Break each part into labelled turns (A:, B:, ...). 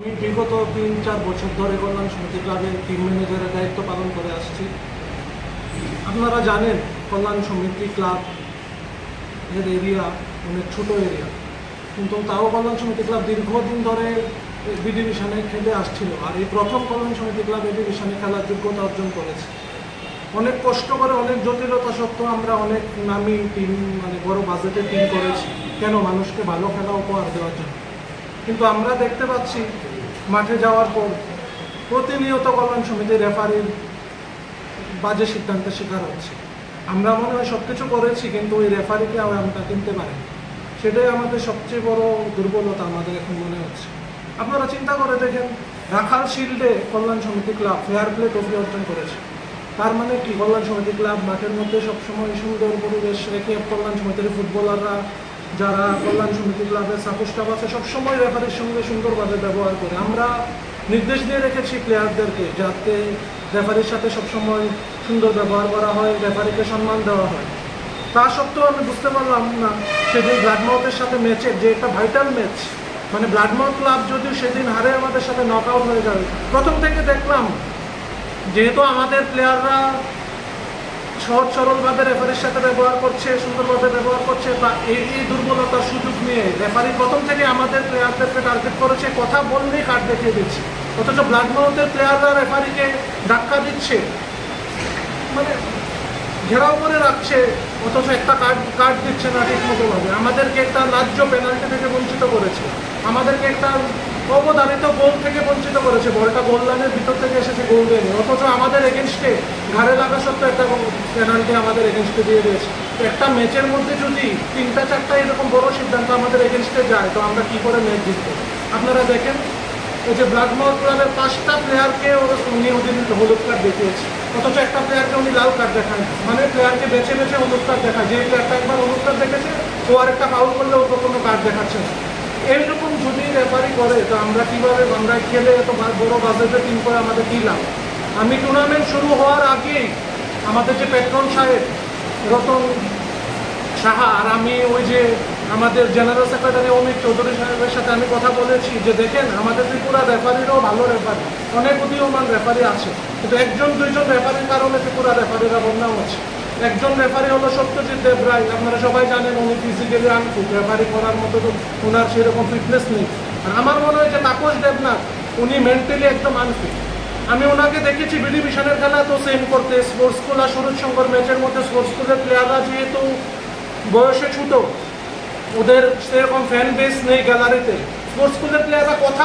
A: আমি বিগত ৩-৪ বছর ধরে কল্যাণ সমিতি ক্লাবের টিম ম্যানেজারের দায়িত্ব পালন করে আসছি। আপনারা জানেন কল্যাণ সমিতি ক্লাব এর এরিয়া অনেক ছোট এরিয়া, কিন্তু তাও কল্যাণ সমিতি ক্লাব দীর্ঘদিন ধরে বি ডিভিশনে খেলে আসছিল, আর এই প্রথম কল্যাণ সমিতি ক্লাব এ ডিভিশনে খেলার যোগ্যতা অর্জন করেছে। অনেক কষ্ট করে, অনেক জটিলতা সত্ত্বেও আমরা অনেক নামি টিম, বড় বাজেটের টিম করেছি, কেন মানুষকে ভালো খেলা উপহার দেওয়ার জন্য। কিন্তু আমরা দেখতে পাচ্ছি মাঠে যাওয়ার পর প্রতিনিয়ত কল্যাণ সমিতির রেফারির বাজে সিদ্ধান্তের শিকার হচ্ছে। আমরা মনে হয় সব কিছু করেছি, কিন্তু ওই রেফারিকে আমরা কিনতে পারি, সেটাই আমাদের সবচেয়ে বড় দুর্বলতা আমাদের এখন মনে হচ্ছে। আপনারা চিন্তা করে দেখেন, রাখাল শিল্ডে কল্যাণ সমিতি ক্লাব ফেয়ার প্লে ট্রফি অর্জন করেছে। তার মানে কি, কল্যাণ সমিতি ক্লাব মাঠের মধ্যে সবসময় সুন্দর পরিবেশ রেখে কল্যাণ সমিতির ফুটবলাররা যারা কল্যাণ সমিতি ক্লাবের সাপোর্ট স্টাফ আছে সবসময় রেফারির সঙ্গে সুন্দরভাবে ব্যবহার করে। আমরা নির্দেশ দিয়ে রেখেছি প্লেয়ারদেরকে যাতে রেফারির সাথে সবসময় সুন্দর ব্যবহার করা হয়, রেফারিকে সম্মান দেওয়া হয়। তা সত্ত্বেও আমি বুঝতে পারলাম না সেদিন ব্লাডমাউথের সাথে ম্যাচের যে একটা ভাইটাল ম্যাচ, ব্লাডমাউথ ক্লাব যদিও সেদিন হারে আমাদের সাথে নক আউট হয়ে যাবে, প্রথম থেকে দেখলাম যেহেতু আমাদের প্লেয়াররা সহজ সরলভাবে রেফারির সাথে ব্যবহার করছে, সুন্দরভাবে ব্যবহার করছে, বা এই দুর্বলতার সুযোগ নিয়ে রেফারি প্রথম থেকে আমাদের প্লেয়ারদেরকে টার্গেট করেছে, কথা বললেই কার্ড দেখিয়ে দিচ্ছে। অথচ ব্লাডমাউথের প্লেয়াররা রেফারিকে ধাক্কা দিচ্ছে, ঘেরাও করে রাখছে, অথচ একটা কার্ড দিচ্ছে না ঠিক মতোভাবে। আমাদেরকে একটা ন্যায্য পেনাল্টি থেকে বঞ্চিত করেছে, আমাদেরকে একটা অবধারিত গোল থেকে বঞ্চিত করেছে। বলটা গোল লাইনের ভিতর থেকে এসেছে, গোল দেয়নি, অথচ আমাদের এগেনস্টে ঘাড়ে লাগা সত্ত্বেও একটা পেনাল্টি আমাদের এগেনস্টে দিয়ে দিয়েছে। একটা ম্যাচের মধ্যে যদি ৩-৪টা এরকম বড় সিদ্ধান্ত আমাদের এগেনস্টে যায়, তো আমরা কী করে ম্যাচ জিতব? আপনারা দেখেন, এই যে ব্লাডমাউথ ক্লাবের 5টা প্লেয়ারকে উনি হলুদ কার্ড দেখিয়েছে, অথচ একটা প্লেয়ারকে উনি লাল কার্ড দেখান। প্লেয়ারকে বেছে বেছে হলুদ কার্ড দেখায়। যে প্লেয়ারটা একবার হলুদ কার্ড দেখেছে, ও আরেকটা ফাউল করলে ওর কোনো কার্ড দেখাচ্ছে না। এইরকম যদি রেফারি করে, তো আমরা কীভাবে, আমরা খেলে এত বড় বাজেটের টিম করে আমাদের কী লাভ? আমি টুর্নামেন্ট শুরু হওয়ার আগেই আমাদের যে পেট্রন সাহেব রতন সাহা আর আমি ওই যে আমাদের জেনারেল সেক্রেটারি অমিত চৌধুরী সাহেবের সাথে আমি কথা বলেছি যে দেখেন, আমাদের ত্রিপুরা রেফারিরও ভালো রেফারি, অনেক উদীয়মান রেফারি আছে, কিন্তু 1-2জন রেফারির কারণে ত্রিপুরা রেফারিরা বদনাম হচ্ছে। একজন রেফারি হলো সত্যজিৎ দেবরায়, আপনারা সবাই জানেন উনি ফিজিক্যালি আনফিট, রেফারি করার মতো তো ওনার সেরকম ফিটনেস নেই। আর আমার মনে হয় যে তাপস দেবনাথ, উনি মেন্টালি একদম আনফিট। আমি ওনাকে দেখেছি বি ডিভিশনের খেলা তো সেম করতে। স্পোর্টস স্কুল আর সুরজ শঙ্কর ম্যাচের মধ্যে স্পোর্টস স্কুলের প্লেয়াররা যেহেতু বয়সে ছোটো, ওদের সেরকম ফ্যান বেস নেই গ্যালারিতে, স্পোর্টস স্কুলের প্লেয়াররা কথা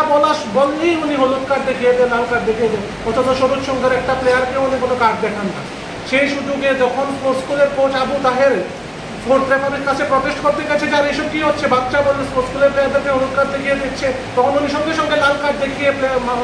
A: বললেই উনি হলুদ কার্ড দেখিয়ে দেন, লাল কার্ড দেখিয়ে দেন, অথচ সুরজ শঙ্কর একটা প্লেয়ারকে উনি কোনো কার্ড দেখান না। সেই সুযোগে যখন স্পোর্টস স্কুলের কোচ আবু তাহের ফোর্থ রেফারির কাছে প্রটেস্ট করতে গেছে, যার এসব কী হচ্ছে, বাচ্চা বললে স্পোর্টস স্কুলের প্লেয়ারদেরকে হলুদ কার্ড দেখিয়ে দিচ্ছে, তখন উনি সঙ্গে সঙ্গে লাল কার্ড দেখিয়ে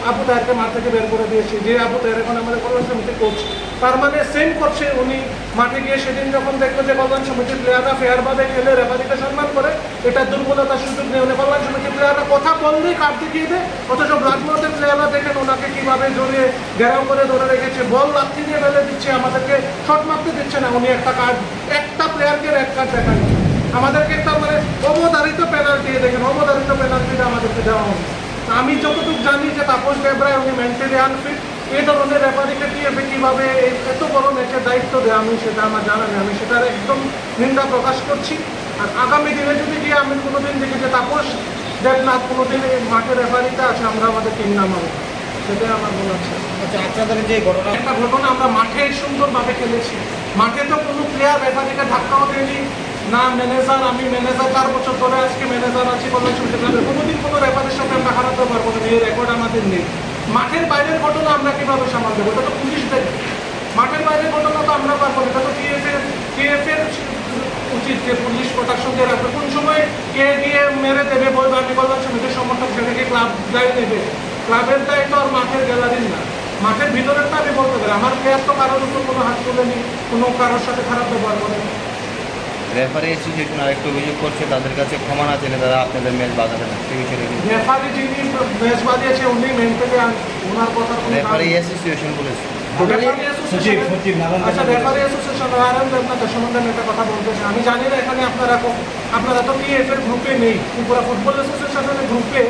A: আবু তাহেরকে মাঠ থেকে বের করে দিয়েছে। যে আবু তাহের এখন আমাদের কল্যাণ সমিতির কোচ, তার মানে সেম করছে উনি। মাঠে গিয়ে সেদিন যখন দেখলো যে কল্যাণ সমিতির প্লেয়াররা ফেয়ারভাবে খেলে রেফারিকে সম্মান করে, এটা দুর্বলতার সুযোগ নিয়ে উনি কল্যাণ সমিতির প্লেয়াররা কথা বললেই কার্ড দেখিয়ে দেয়, অথচ ব্লাডমাউথের প্লেয়াররা দেখেন ওনাকে কীভাবে জড়িয়ে ঘেরাও করে ধরে রেখেছে, বল লাথি দিয়ে ফেলে দিচ্ছে, আমাদেরকে শট মারতে দিচ্ছে না। উনি একটা প্লেয়ারকে রেড কার্ড দেখান, আমাদেরকে একটা অবধারিত পেনাল্টি, দেখেন অবধারিত পেনাল্টিটা আমাদেরকে দেওয়া হবে। আমি যতটুকু জানি যে তাপস দেবরায় উনি মেন্টালি আনফিট, এই ধরনের রেফারিকে টিএফএ কীভাবে এত বড় ম্যাচের দায়িত্ব দেয় আমি সেটা আমার জানা নেই। আমি সেটার একদম নিন্দা প্রকাশ করছি। আর আগামী দিনে যদি গিয়ে আমি কোনোদিন দেখি যে তাপস দেবনাথ কোনোদিন এই মাঠের রেফারিতে আছে, আমরা আমাদের টিম নামাবো, সেটাই আমার মনে হচ্ছে।
B: আচ্ছা, আপনাদের যে
A: একটা ঘটনা, আমরা মাঠে সুন্দরভাবে খেলেছি, মাঠে তো কোনো প্লেয়ার রেফারিকে ধাক্কাও দেয়নি না, ম্যানেজার, আমি ম্যানেজার 4 বছর ধরে আজকে ম্যানেজার আছি কল্যাণ সমিতি ক্লাবের, কোনোদিন কোনো রেফারির সাথে আমরা খারাপ ব্যবহার করি, এই রেকর্ড আমাদের নেই। মাঠের বাইরের ঘটনা আমরা কীভাবে সামাল দেবো? এটা তো পুলিশ দেখবে। মাঠের বাইরের ঘটনা তো আমরা পারবো, এটা তো টিএফএর উচিত যে পুলিশ প্রোটেকশন দিয়ে রাখবে। কোন সময় কে গিয়ে মেরে দেবে বলবে আমি কল্যাণ সমিতির সমর্থক, সেটাকে ক্লাব দায় নেবে। ক্লাবের দায়িত্ব আর মাঠের গ্যালারির না, মাঠের ভিতরেরটা আমি বলতে পারি। আমার প্লেয়ার তো কারোর উপর কোনো হাত তুলেনি, কোনো কারোর সাথে খারাপ ব্যবহার করেনি।
B: রেফারি অ্যাসোসিয়েশন আরেকটু অভিযোগ করছে, তাদের কাছে ক্ষমা না চাইলে তারা আপনাদের ম্যাচ বাঁধাবে না, সেই বিষয়ে
A: রেফারি যিনি ম্যাচ বাঁধিয়েছে উনি মেন্টালি ওনার কথা
B: রেফারি অ্যাসোসিয়েশন বলেছে।
A: আচ্ছা, রেফারি অ্যাসোসিয়েশন আরাম দেবনাথের সম্বন্ধে আমি একটা কথা বলতে চাই। আমি জানি না এখানে আপনারা তো টিএফ এর গ্রুপে নেই, ত্রিপুরা ফুটবল অ্যাসোসিয়েশনের গ্রুপে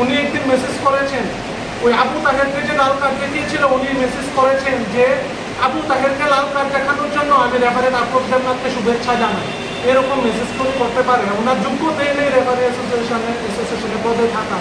A: উনি একদিন মেসেজ করেছেন, ওই আবু তাহেরকে যে লাল কার্ড দেখিয়েছিল উনি মেসেজ করেছেন যে আবু তাহেরকে লাল কার্ড দেখানোর জন্য আমি রেফারের আফরোজ দেবনাথকে শুভেচ্ছা জানাই। এরকম মেসেজ করতে পারে, ওনার যোগ্যতা নেই রেফারি অ্যাসোসিয়েশনে পদে থাকা।